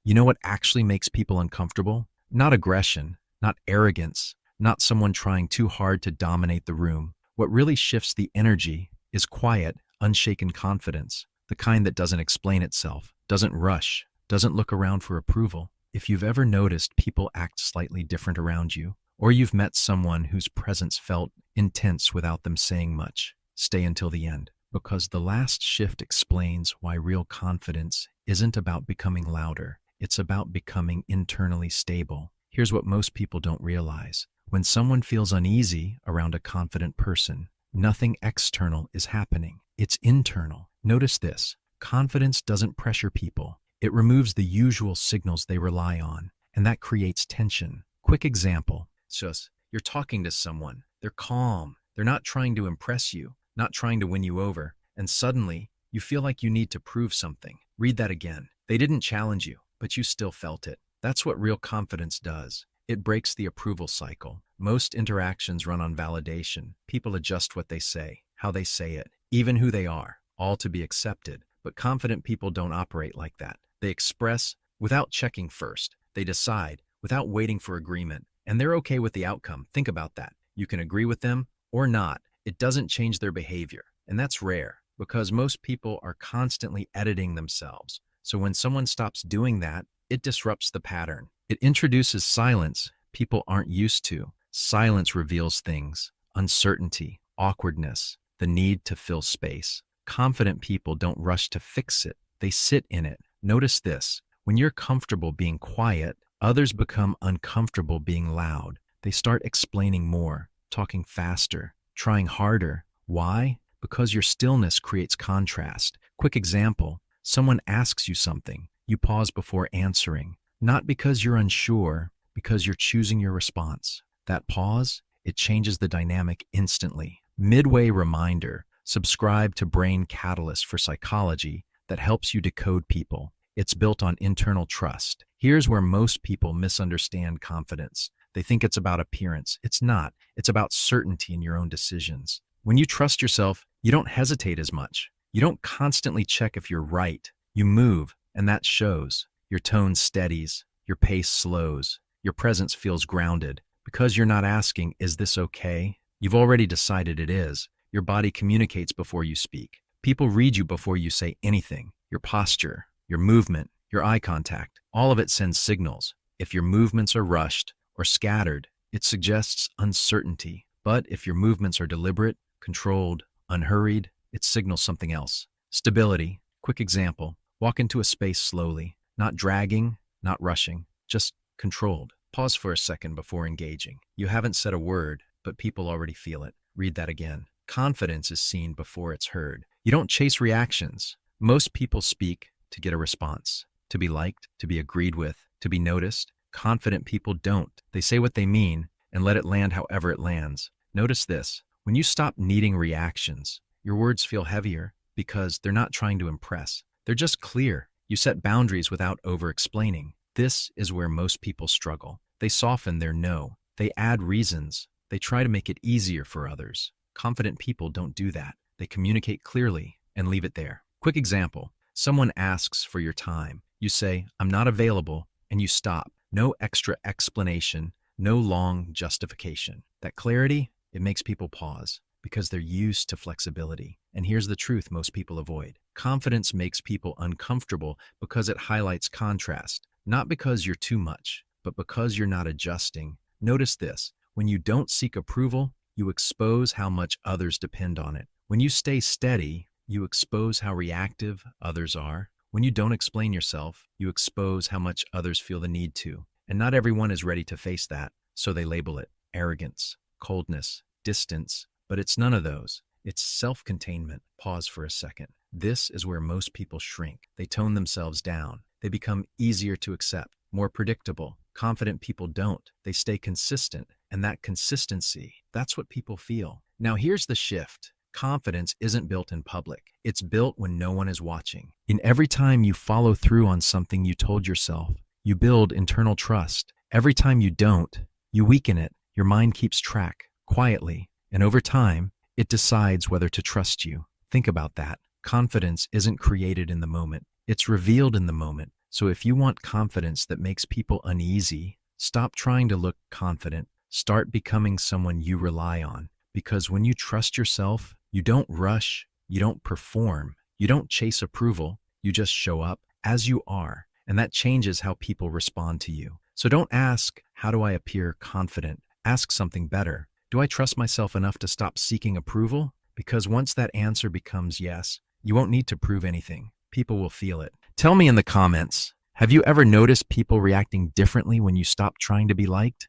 You know what actually makes people uncomfortable? Not aggression, not arrogance, not someone trying too hard to dominate the room. What really shifts the energy is quiet, unshaken confidence, the kind that doesn't explain itself, doesn't rush, doesn't look around for approval. If you've ever noticed people act slightly different around you, or you've met someone whose presence felt intense without them saying much, stay until the end, because the last shift explains why real confidence isn't about becoming louder. It's about becoming internally stable. Here's what most people don't realize. When someone feels uneasy around a confident person, nothing external is happening. It's internal. Notice this. Confidence doesn't pressure people. It removes the usual signals they rely on, and that creates tension. Quick example. Just, you're talking to someone. They're calm. They're not trying to impress you, not trying to win you over, and suddenly, you feel like you need to prove something. Read that again. They didn't challenge you, but you still felt it. That's what real confidence does. It breaks the approval cycle. Most interactions run on validation. People adjust what they say, how they say it, even who they are, all to be accepted. But confident people don't operate like that. They express without checking first. They decide without waiting for agreement. And they're okay with the outcome. Think about that. You can agree with them or not. It doesn't change their behavior. And that's rare because most people are constantly editing themselves. So when someone stops doing that, it disrupts the pattern. It introduces silence people aren't used to. Silence reveals things, uncertainty, awkwardness, the need to fill space. Confident people don't rush to fix it. They sit in it. Notice this. When you're comfortable being quiet, others become uncomfortable being loud. They start explaining more, talking faster, trying harder. Why? Because your stillness creates contrast. Quick example. Someone asks you something. You pause before answering. Not because you're unsure, because you're choosing your response. That pause, it changes the dynamic instantly. Midway reminder. Subscribe to Brain Catalyst for psychology that helps you decode people. It's built on internal trust. Here's where most people misunderstand confidence. They think it's about appearance. It's not. It's about certainty in your own decisions. When you trust yourself, you don't hesitate as much. You don't constantly check if you're right. You move, and that shows. Your tone steadies. Your pace slows. Your presence feels grounded. Because you're not asking, is this okay? You've already decided it is. Your body communicates before you speak. People read you before you say anything. Your posture, your movement, your eye contact, all of it sends signals. If your movements are rushed or scattered, it suggests uncertainty. But if your movements are deliberate, controlled, unhurried, it signals something else. Stability. Quick example. Walk into a space slowly, not dragging, not rushing, just controlled. Pause for a second before engaging. You haven't said a word, but people already feel it. Read that again. Confidence is seen before it's heard. You don't chase reactions. Most people speak to get a response, to be liked, to be agreed with, to be noticed. Confident people don't. They say what they mean and let it land however it lands. Notice this. When you stop needing reactions, your words feel heavier because they're not trying to impress. They're just clear. You set boundaries without over-explaining. This is where most people struggle. They soften their no. They add reasons. They try to make it easier for others. Confident people don't do that. They communicate clearly and leave it there. Quick example. Someone asks for your time. You say, I'm not available, and you stop. No extra explanation, no long justification. That clarity, it makes people pause because they're used to flexibility. And here's the truth most people avoid. Confidence makes people uncomfortable because it highlights contrast. Not because you're too much, but because you're not adjusting. Notice this. When you don't seek approval, you expose how much others depend on it. When you stay steady, you expose how reactive others are. When you don't explain yourself, you expose how much others feel the need to. And not everyone is ready to face that, so they label it arrogance, coldness, distance. But it's none of those. It's self-containment. Pause for a second. This is where most people shrink. They tone themselves down. They become easier to accept, more predictable. Confident people don't. They stay consistent. And that consistency, that's what people feel. Now here's the shift. Confidence isn't built in public. It's built when no one is watching. In every time you follow through on something you told yourself, you build internal trust. Every time you don't, you weaken it. Your mind keeps track, quietly. And over time, it decides whether to trust you. Think about that. Confidence isn't created in the moment. It's revealed in the moment. So if you want confidence that makes people uneasy, stop trying to look confident. Start becoming someone you rely on. Because when you trust yourself, you don't rush, you don't perform, you don't chase approval, you just show up as you are. And that changes how people respond to you. So don't ask, how do I appear confident? Ask something better. Do I trust myself enough to stop seeking approval? Because once that answer becomes yes, you won't need to prove anything. People will feel it. Tell me in the comments, have you ever noticed people reacting differently when you stop trying to be liked?